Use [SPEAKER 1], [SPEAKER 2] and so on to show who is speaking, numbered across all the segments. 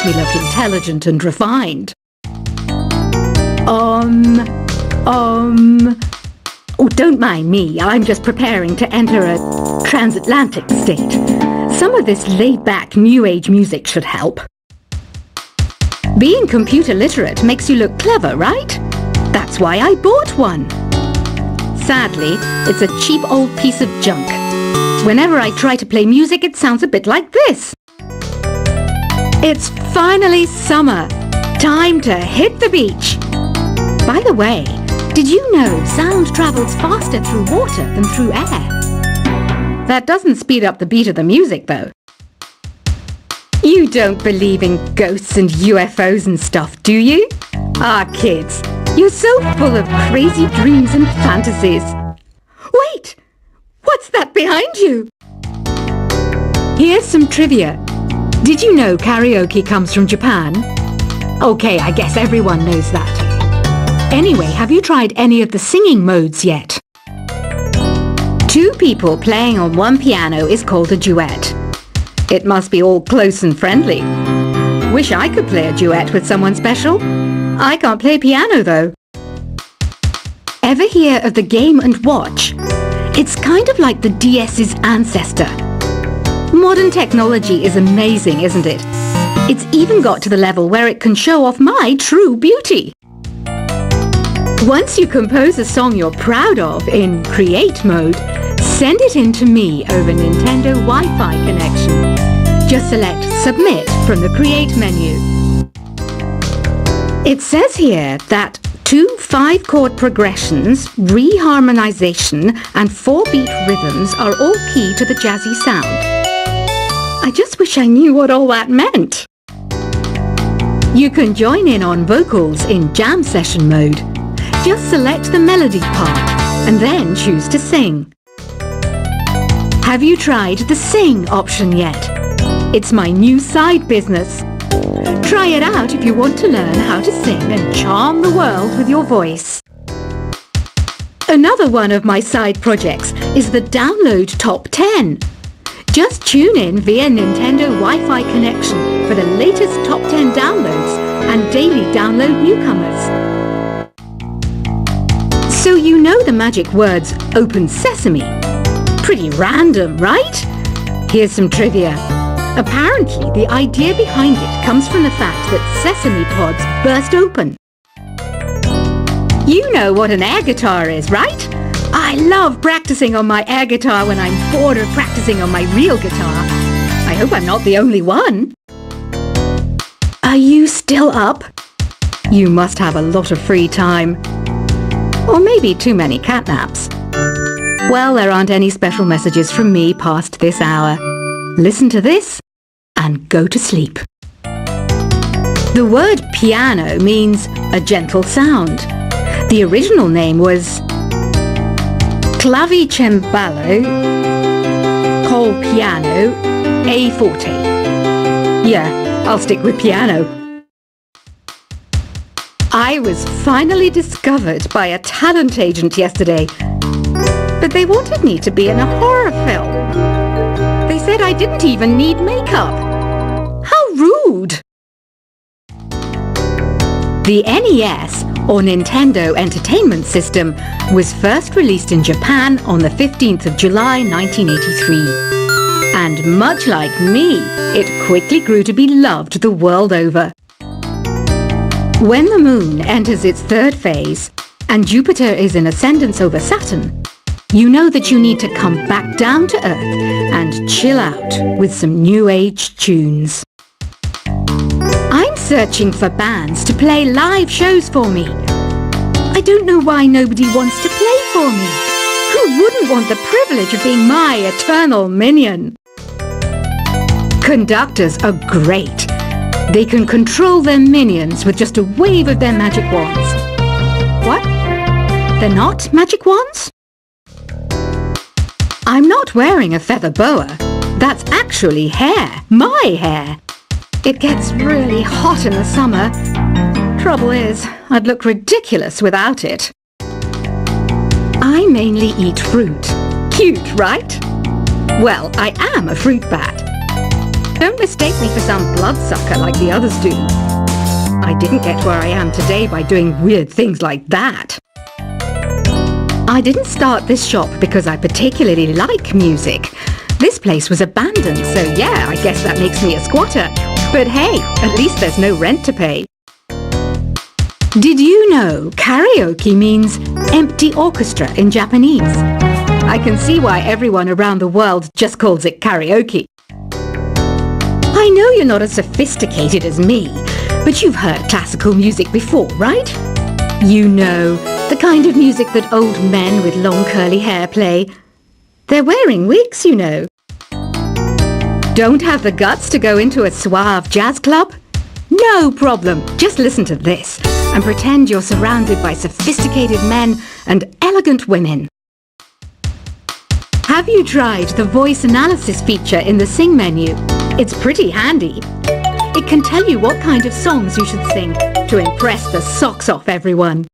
[SPEAKER 1] me look intelligent and refined. Oh, don't mind me. I'm just preparing to enter a transatlantic state. Some of this laid-back New Age music should help. Being computer literate makes you look clever, right? That's why I bought one. Sadly, it's a cheap old piece of junk. Whenever I try to play music, it sounds a bit like this. It's finally summer. Time to hit the beach. By the way, did you know sound travels faster through water than through air? That doesn't speed up the beat of the music, though. You don't believe in ghosts and UFOs and stuff, do you? Ah, kids, you're so full of crazy dreams and fantasies. Wait! What's that behind you? Here's some trivia. Did you know karaoke comes from Japan? Okay, I guess everyone knows that. Anyway, have you tried any of the singing modes yet? Two people playing on one piano is called a duet. It must be all close and friendly. Wish I could play a duet with someone special. I can't play piano though. Ever hear of the Game & Watch? It's kind of like the DS's ancestor. Modern technology is amazing, isn't it? It's even got to the level where it can show off my true beauty. Once you compose a song you're proud of in Create mode, send it in to me over Nintendo Wi-Fi connection. Just select Submit from the Create menu. It says here that 2 5-chord progressions, reharmonization and 4-beat rhythms are all key to the jazzy sound. I just wish I knew what all that meant. You can join in on vocals in Jam Session mode. Just select the melody part and then choose to sing. Have you tried the Sing option yet? It's my new side business. Try it out if you want to learn how to sing and charm the world with your voice. Another one of my side projects is the Download Top 10. Just tune in via Nintendo Wi-Fi connection for the latest Top 10 downloads and daily download newcomers. So you know the magic words Open Sesame. Pretty random, right? Here's some trivia. Apparently, the idea behind it comes from the fact that sesame pods burst open. You know what an air guitar is, right? I love practicing on my air guitar when I'm bored of practicing on my real guitar. I hope I'm not the only one. Are you still up? You must have a lot of free time. Or maybe too many catnaps. Well, there aren't any special messages from me past this hour. Listen to this and go to sleep. The word piano means a gentle sound. The original name was Clavicembalo col piano a forte. Yeah, I'll stick with piano. I was finally discovered by a talent agent yesterday, but they wanted me to be in a horror film. They said I didn't even need makeup. How rude! The NES, or Nintendo Entertainment System, was first released in Japan on the 15th of July 1983. And much like me, it quickly grew to be loved the world over. When the Moon enters its third phase, and Jupiter is in ascendance over Saturn, you know that you need to come back down to Earth and chill out with some New Age tunes. I'm searching for bands to play live shows for me. I don't know why nobody wants to play for me. Who wouldn't want the privilege of being my eternal minion? Conductors are great. They can control their minions with just a wave of their magic wands. What? They're not magic wands? I'm not wearing a feather boa. That's actually hair. My hair. It gets really hot in the summer. Trouble is, I'd look ridiculous without it. I mainly eat fruit. Cute, right? Well, I am a fruit bat. Don't mistake me for some bloodsucker like the others do. I didn't get where I am today by doing weird things like that. I didn't start this shop because I particularly like music. This place was abandoned, so yeah, I guess that makes me a squatter. But hey, at least there's no rent to pay. Did you know karaoke means empty orchestra in Japanese? I can see why everyone around the world just calls it karaoke. I know you're not as sophisticated as me, but you've heard classical music before, right? You know, the kind of music that old men with long curly hair play. They're wearing wigs, you know. Don't have the guts to go into a suave jazz club? No problem. Just listen to this and pretend you're surrounded by sophisticated men and elegant women. Have you tried the voice analysis feature in the Sing menu? It's pretty handy. It can tell you what kind of songs you should sing to impress the socks off everyone.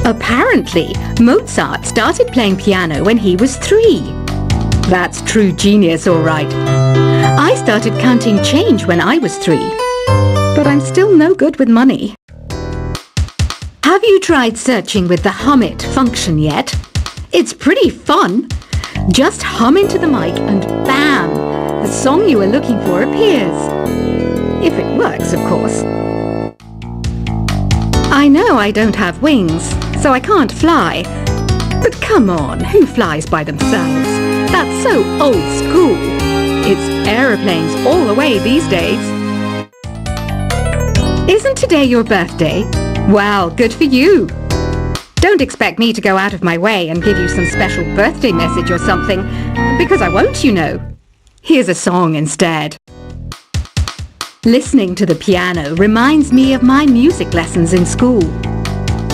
[SPEAKER 1] Apparently, Mozart started playing piano when he was 3. That's true genius, all right. I started counting change when I was 3, but I'm still no good with money. Have you tried searching with the Hum It function yet? It's pretty fun. Just hum into the mic and bam, the song you were looking for appears. If it works, of course. I know I don't have wings, so I can't fly. But come on, who flies by themselves? That's so old school. It's aeroplanes all the way these days. Isn't today your birthday? Well, good for you. Don't expect me to go out of my way and give you some special birthday message or something, because I won't, you know. Here's a song instead. Listening to the piano reminds me of my music lessons in school.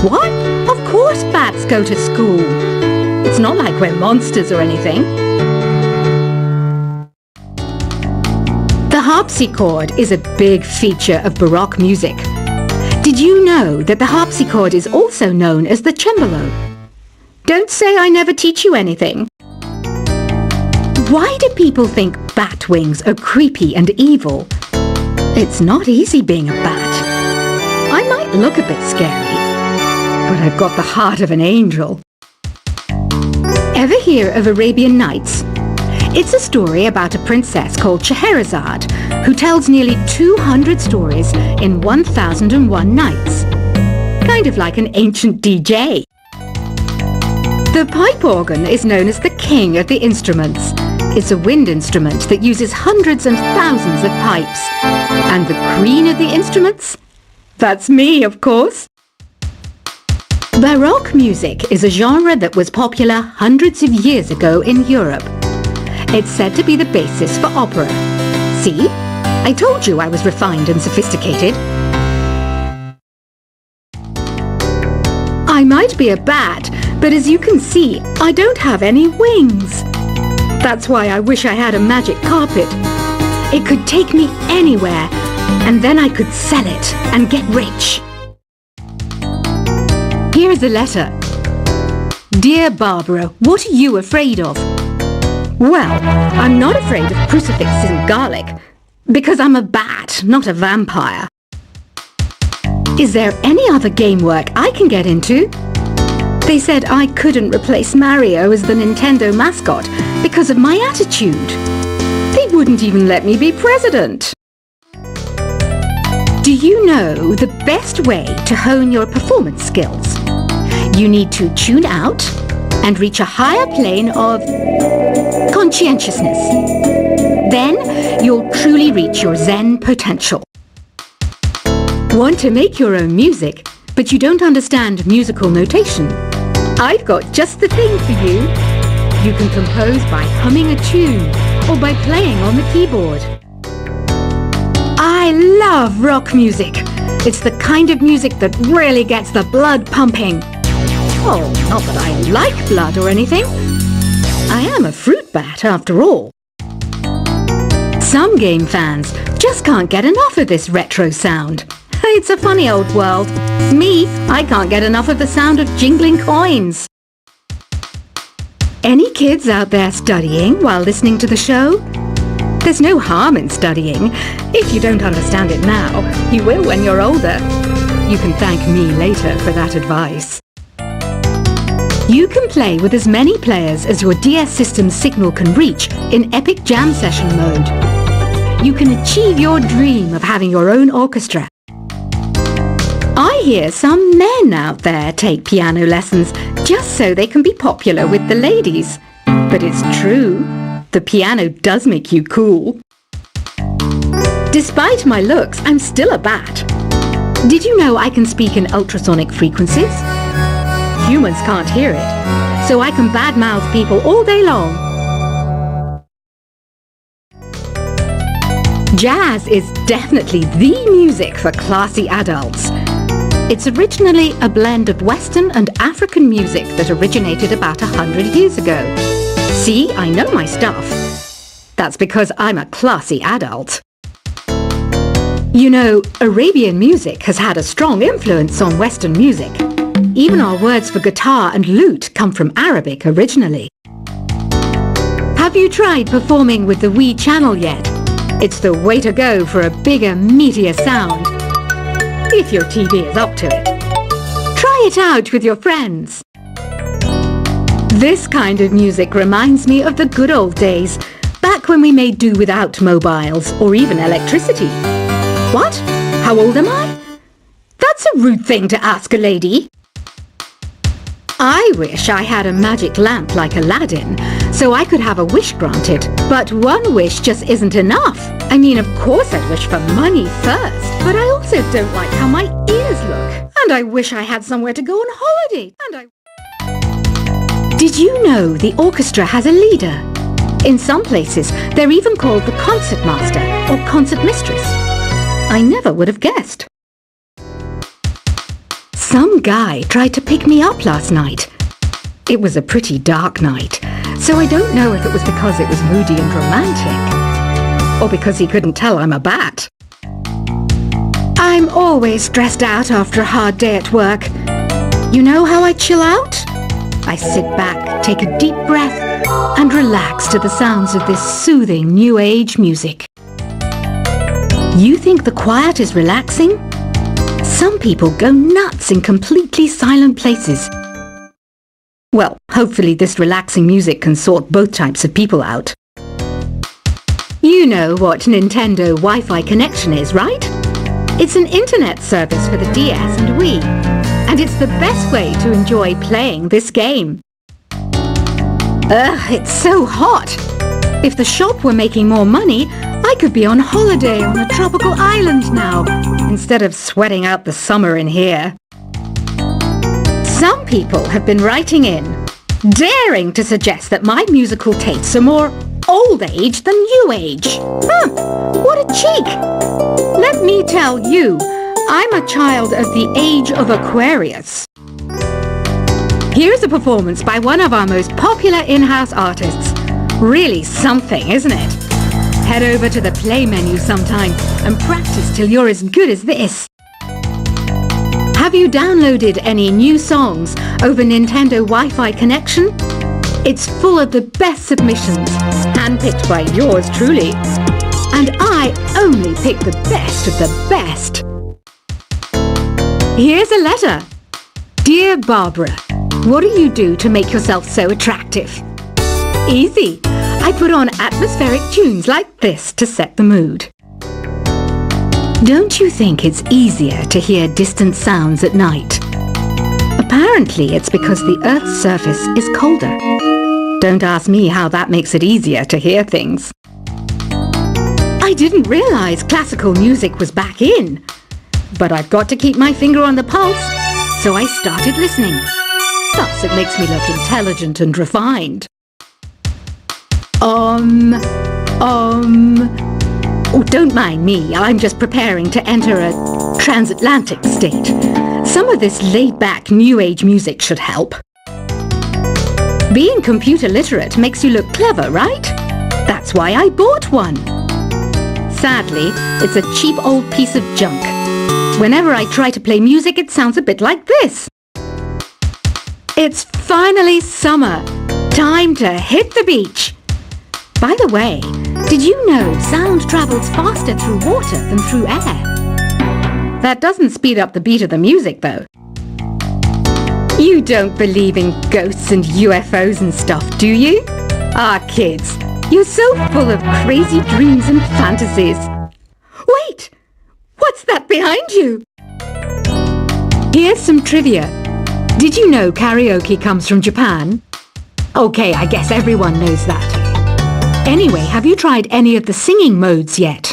[SPEAKER 1] What? Of course bats go to school. It's not like we're monsters or anything. The harpsichord is a big feature of Baroque music. Did you know that the harpsichord is also known as the cembalo? Don't say I never teach you anything. Why do people think bat wings are creepy and evil? It's not easy being a bat. I might look a bit scary, but I've got the heart of an angel. Ever hear of Arabian Nights? It's a story about a princess called Scheherazade who tells nearly 200 stories in 1001 nights. Kind of like an ancient DJ. The pipe organ is known as the king of the instruments. It's a wind instrument that uses hundreds and thousands of pipes. And the queen of the instruments? That's me, of course. Baroque music is a genre that was popular hundreds of years ago in Europe. It's said to be the basis for opera. See? I told you I was refined and sophisticated. I might be a bat, but as you can see, I don't have any wings. That's why I wish I had a magic carpet. It could take me anywhere, and then I could sell it and get rich. Here's a letter. Dear Barbara, what are you afraid of? Well, I'm not afraid of crucifixes and garlic, because I'm a bat, not a vampire. Is there any other game work I can get into? They said I couldn't replace Mario as the Nintendo mascot because of my attitude. They wouldn't even let me be president. Do you know the best way to hone your performance skills? You need to tune out and reach a higher plane of conscientiousness. Then you'll truly reach your Zen potential. Want to make your own music, but you don't understand musical notation? I've got just the thing for you. You can compose by humming a tune or by playing on the keyboard. I love rock music. It's the kind of music that really gets the blood pumping. Oh, not that I like blood or anything. I am a fruit bat after all. Some game fans just can't get enough of this retro sound. It's a funny old world. Me, I can't get enough of the sound of jingling coins. Any kids out there studying while listening to the show? There's no harm in studying. If you don't understand it now, you will when you're older. You can thank me later for that advice. You can play with as many players as your DS system's signal can reach in Epic Jam Session mode. You can achieve your dream of having your own orchestra. I hear some men out there take piano lessons just so they can be popular with the ladies. But it's true, the piano does make you cool. Despite my looks, I'm still a bat. Did you know I can speak in ultrasonic frequencies? Humans can't hear it, so I can badmouth people all day long. Jazz is definitely the music for classy adults. It's originally a blend of Western and African music that originated about 100 years ago. See, I know my stuff. That's because I'm a classy adult. You know, Arabian music has had a strong influence on Western music. Even our words for guitar and lute come from Arabic originally. Have you tried performing with the Wii channel yet? It's the way to go for a bigger, meatier sound. If your TV is up to it. Try it out with your friends. This kind of music reminds me of the good old days, back when we made do without mobiles or even electricity. What? How old am I? That's a rude thing to ask a lady. I wish I had a magic lamp like Aladdin, so I could have a wish granted. But one wish just isn't enough. I mean, of course I'd wish for money first, but I also don't like how my ears look. And I wish I had somewhere to go on holiday. Did you know the orchestra has a leader? In some places, they're even called the concert master or concert mistress. I never would have guessed. Some guy tried to pick me up last night. It was a pretty dark night, so I don't know if it was because it was moody and romantic, or because he couldn't tell I'm a bat. I'm always stressed out after a hard day at work. You know how I chill out? I sit back, take a deep breath, and relax to the sounds of this soothing new age music. You think the quiet is relaxing? Some people go nuts in completely silent places. Well, hopefully this relaxing music can sort both types of people out. You know what Nintendo Wi-Fi connection is, right? It's an internet service for the DS and Wii, and it's the best way to enjoy playing this game. Ugh, it's so hot! If the shop were making more money, I could be on holiday on a tropical island now, instead of sweating out the summer in here. Some people have been writing in, daring to suggest that my musical tastes are more old age than new age. What a cheek! Let me tell you, I'm a child of the age of Aquarius. Here's a performance by one of our most popular in-house artists. Really something, isn't it? Head over to the play menu sometime and practice till you're as good as this. Have you downloaded any new songs over Nintendo Wi-Fi connection? It's full of the best submissions, handpicked by yours truly. And I only pick the best of the best. Here's a letter. Dear Barbara, what do you do to make yourself so attractive? Easy. I put on atmospheric tunes like this to set the mood. Don't you think it's easier to hear distant sounds at night? Apparently it's because the Earth's surface is colder. Don't ask me how that makes it easier to hear things. I didn't realize classical music was back in. But I've got to keep my finger on the pulse, so I started listening. Thus it makes me look intelligent and refined. Oh, don't mind me. I'm just preparing to enter a transatlantic state. Some of this laid-back new age music should help. Being computer literate makes you look clever, right? That's why I bought one. Sadly, it's a cheap old piece of junk. Whenever I try to play music, it sounds a bit like this. It's finally summer. Time to hit the beach. By the way, Did you know sound travels faster through water than through air? That doesn't speed up the beat of the music, though. You don't believe in ghosts and UFOs and stuff, do you? Ah, kids, you're so full of crazy dreams and fantasies. Wait! What's that behind you? Here's some trivia. Did you know karaoke comes from Japan? Okay, I guess everyone knows that. Anyway, have you tried any of the singing modes yet?